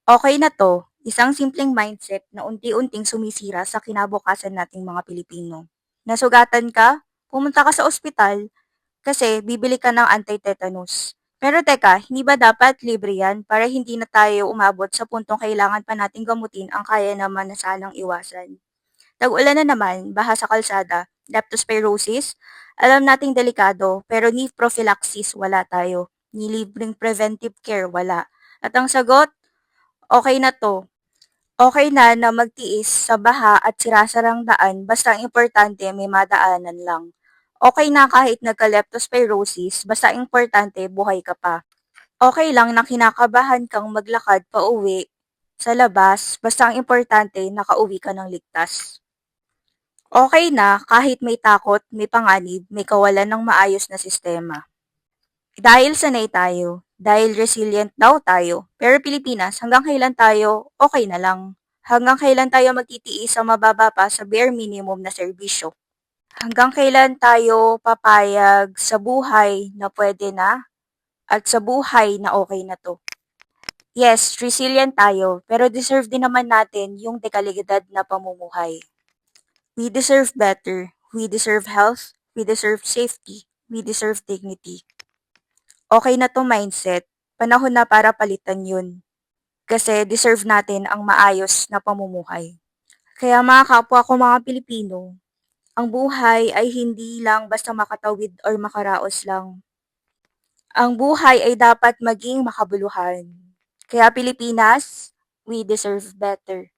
Okay na 'to, isang simpleng mindset na unti-unting sumisira sa kinabukasan nating mga Pilipino. Nasugatan ka? Pumunta ka sa ospital kasi bibili ka ng anti-tetanus. Pero teka, hindi ba dapat libre yan para hindi na tayo umabot sa puntong kailangan pa nating gamutin ang kaya naman na sanang iwasan? Tag-ulan na naman, baha sa kalsada, leptospirosis, alam nating delikado, pero ni prophylaxis wala tayo, ni libreng preventive care wala. At ang sagot, okay na 'to. Okay na na magtiis sa baha at sirasarang daan basta ang importante may madaanan lang. Okay na kahit nagka-leptospirosis basta ang importante buhay ka pa. Okay lang na kinakabahan kang maglakad pauwi sa labas basta ang importante nakauwi ka ng ligtas. Okay na kahit may takot, may panganib, may kawalan ng maayos na sistema. Dahil sanay tayo, dahil resilient daw tayo, pero Pilipinas, hanggang kailan tayo okay na lang? Hanggang kailan tayo magtitiis sa mababa pa sa bare minimum na serbisyo? Hanggang kailan tayo papayag sa buhay na pwede na at sa buhay na okay na to? Yes, resilient tayo, pero deserve din naman natin yung dekalidad na pamumuhay. We deserve better. We deserve health. We deserve safety. We deserve dignity. Okay na 'to mindset, panahon na para palitan yun. Kasi deserve natin ang maayos na pamumuhay. Kaya mga kapwa ko mga Pilipino, ang buhay ay hindi lang basta makatawid or makaraos lang. Ang buhay ay dapat maging makabuluhan. Kaya Pilipinas, we deserve better.